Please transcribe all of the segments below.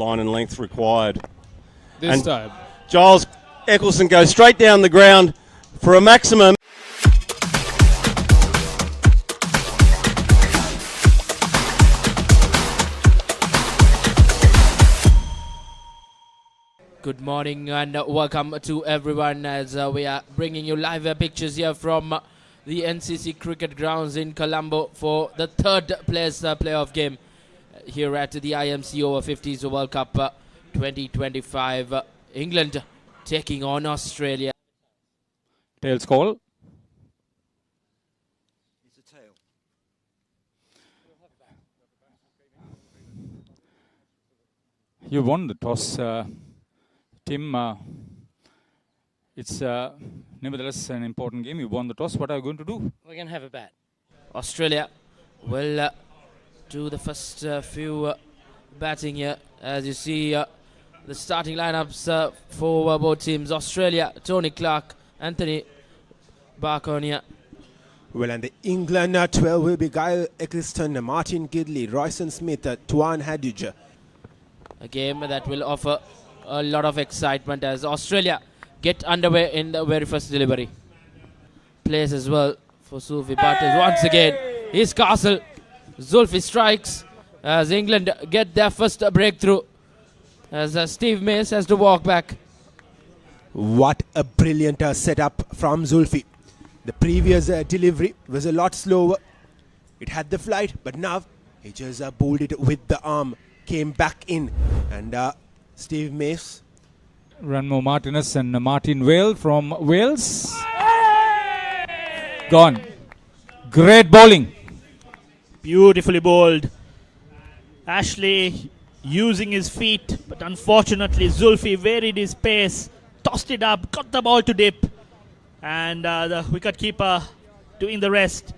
line and length required. This time. Giles Eccleston goes straight down the ground for a maximum. Good morning and welcome to everyone as we are bringing you live pictures here from the NCC cricket grounds in Colombo for the third place playoff game here at the IMC Over-50s World Cup 2025. England taking on Australia. Tails call. It's a tail. You won the toss, Tim. It's nevertheless an important game. You won the toss. What are you going to do? We're going to have a bat. Australia will do the first few batting here. As you see, the starting lineups for both teams. Australia, Tony Clark, Anthony Barconia. Well, and the England 12 will be Guy Eccleston, Martin Gidley, Royson Smith, Tuan Hadij. A game that will offer a lot of excitement as Australia get underway in the very first delivery. Plays as well for Zulfi Bhatt once again. Here's Castle. Zulfi strikes as England get their first breakthrough as Steve Mace has to walk back. What a brilliant setup from Zulfi. The previous delivery was a lot slower. It had the flight, but now he just bowled it with the arm. Came back in, and Steve Mace. Ranmo Martinez and Martin Wale from Wales. Gone. Great bowling. Beautifully bowled. Ashley using his feet, but unfortunately Zulfi varied his pace, tossed it up, got the ball to dip, and the wicketkeeper doing the rest.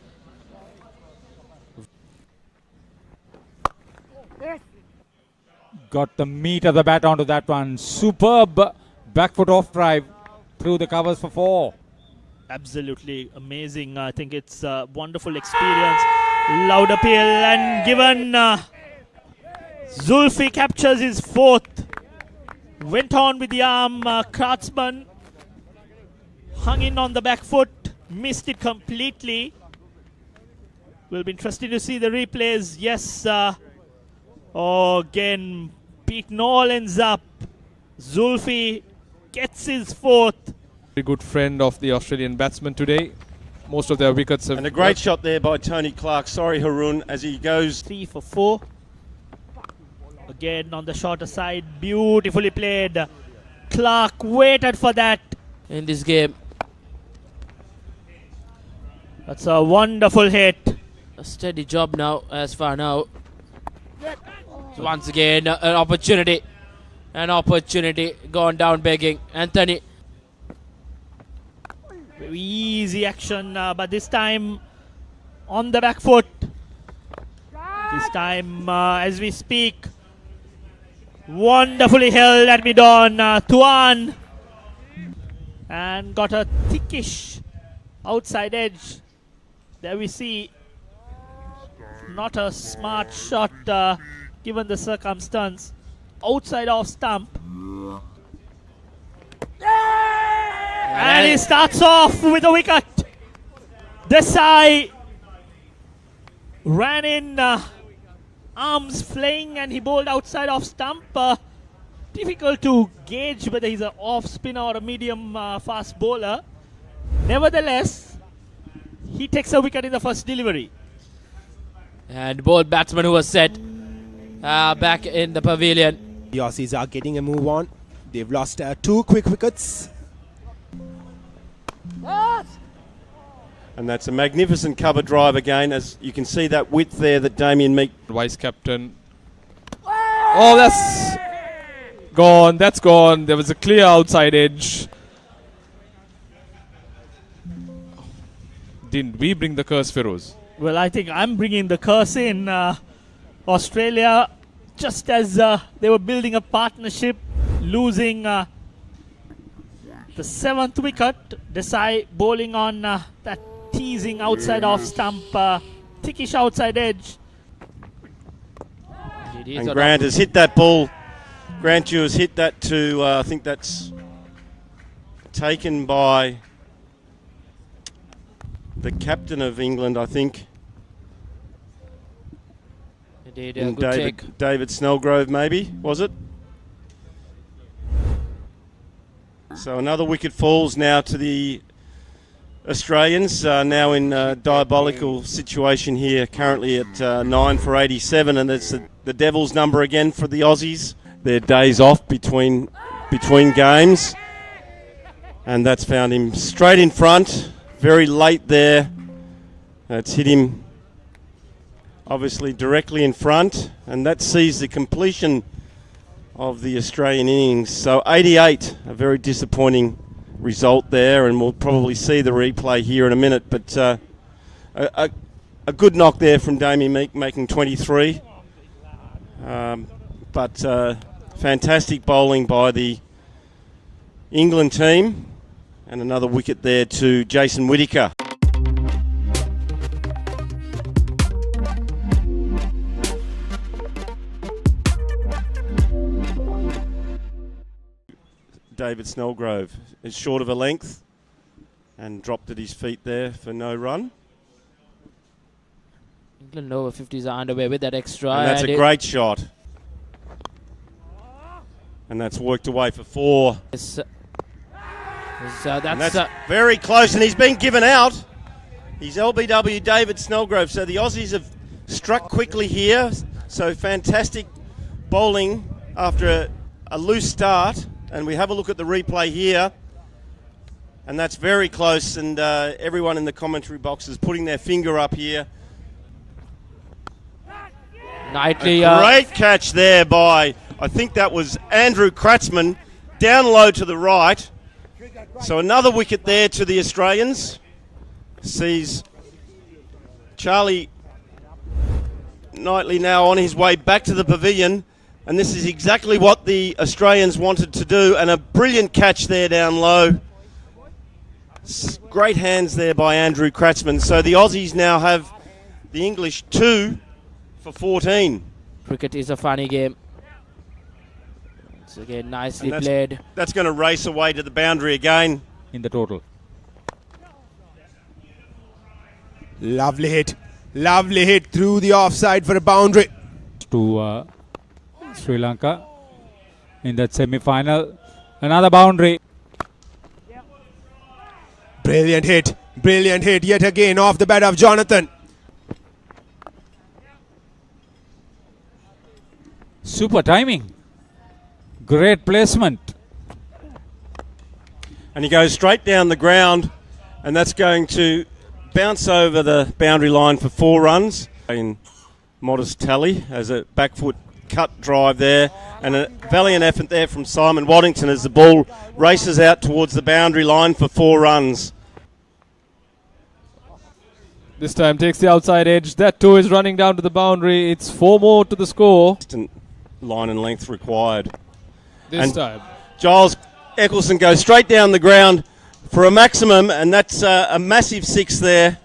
Got the meat of the bat onto that one. Superb back foot off drive through the covers for 4. Absolutely amazing. I think it's a wonderful experience. Loud appeal and given. Zulfi captures his 4th. Went on with the arm. Kratzmann hung in on the back foot. Missed it completely. Will be interesting to see the replays. Yes. Again, Pete Nolan's up. Zulfi gets his 4th. Very good friend of the Australian batsman today. Most of their wickets have... And a great shot there by Tony Clark. Sorry, Haroon, as he goes... 3 for 4. Again on the shorter side. Beautifully played. Clark waited for that. In this game. That's a wonderful hit. A steady job now as far now. So once again, an opportunity. An opportunity gone down begging. Anthony. Very easy action, but this time on the back foot. This time, as we speak, wonderfully held at mid-on. Tuan. And got a thickish outside edge. There we see. Not a smart shot given the circumstance. Outside off stump. And he starts off with a wicket. Desai ran in, arms flying, and he bowled outside off stump. Difficult to gauge whether he's an off spinner or a medium fast bowler. Nevertheless, he takes a wicket in the first delivery. And both batsmen who were set back in the pavilion. The Aussies are getting a move on. They've lost 2 quick wickets. And that's a magnificent cover drive again, as you can see that width there that Damien Meek... Vice captain. Oh, that's gone. That's gone. There was a clear outside edge. Didn't we bring the curse, Feroz? Well, I think I'm bringing the curse in. Australia, just as they were building a partnership, losing the 7th wicket. Desai bowling on that teasing outside off stump, thickish outside edge. And Grant has hit that ball Grant Dewars hit that to, I think that's taken by the captain of England, I think. Indeed, a good take. David Snellgrove, maybe, was it? So another wicket falls now to the Australians, now in a diabolical situation here, currently at 9 for 87, and it's the Devils' number again for the Aussies. Their days off between games, and that's found him straight in front, very late there. It's hit him obviously directly in front, and that sees the completion of the Australian innings. So 88, a very disappointing result there, and we'll probably see the replay here in a minute, but a good knock there from Damien Meek, making 23. But fantastic bowling by the England team, and another wicket there to Jason Whittaker. David Snellgrove is short of a length and dropped at his feet there for no run. England over-50s are underway with that extra. And that's a great shot. And that's worked away for 4. That's very close, and he's been given out. He's LBW David Snellgrove. So the Aussies have struck quickly here. So fantastic bowling after a loose start. And we have a look at the replay here, and that's very close, and everyone in the commentary box is putting their finger up here. Nicely, a great catch there by, I think that was Andrew Kratzmann, down low to the right. So another wicket there to the Australians. Sees Charlie Knightley now on his way back to the pavilion. And this is exactly what the Australians wanted to do, and a brilliant catch there down low. Great hands there by Andrew Kratzmann. So the Aussies now have the English 2 for 14. Cricket is a funny game. It's again nicely played. That's going to race away to the boundary again. In the total. Lovely hit. Lovely hit through the offside for a boundary. To Sri Lanka in that semi-final. Another boundary. Brilliant hit. Brilliant hit yet again off the bat of Jonathan. Super timing. Great placement. And he goes straight down the ground, and that's going to bounce over the boundary line for 4 runs. In modest tally as a back foot cut drive there, and a valiant effort there from Simon Waddington as the ball races out towards the boundary line for 4 runs. This time takes the outside edge. That too is running down to the boundary. It's 4 more to the score. Line and length required. This time. Giles Eccleston goes straight down the ground for a maximum, and that's a massive 6 there.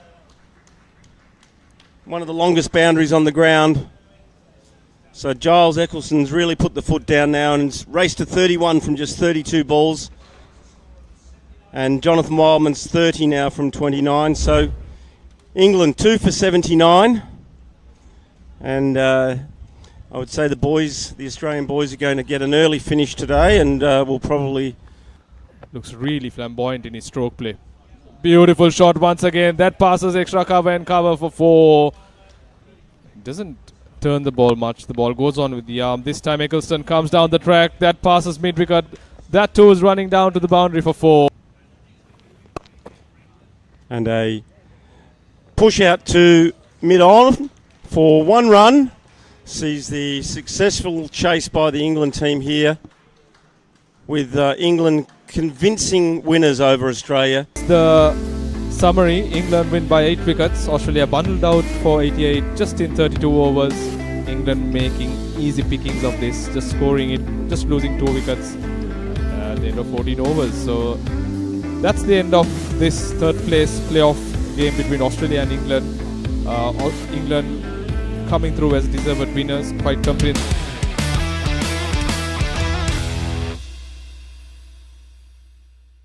One of the longest boundaries on the ground. So Giles Eccleston's really put the foot down now and raced to 31 from just 32 balls. And Jonathan Wildman's 30 now from 29. So England 2 for 79. And I would say the Australian boys are going to get an early finish today, and will probably... Looks really flamboyant in his stroke play. Beautiful shot once again. That passes extra cover and cover for 4. Doesn't turn the ball much. The ball goes on with the arm. This time Eccleston comes down the track. That passes mid-wicket. That too is running down to the boundary for 4. And a push out to mid-on for 1 run. Sees the successful chase by the England team here, with England convincing winners over Australia. The summary: England win by 8 wickets. Australia bundled out for 88 just in 32 overs. England making easy pickings of this, just scoring it, just losing 2 wickets at the end of 14 overs. So that's the end of this 3rd place playoff game between Australia and England. England coming through as deserved winners, quite convinced.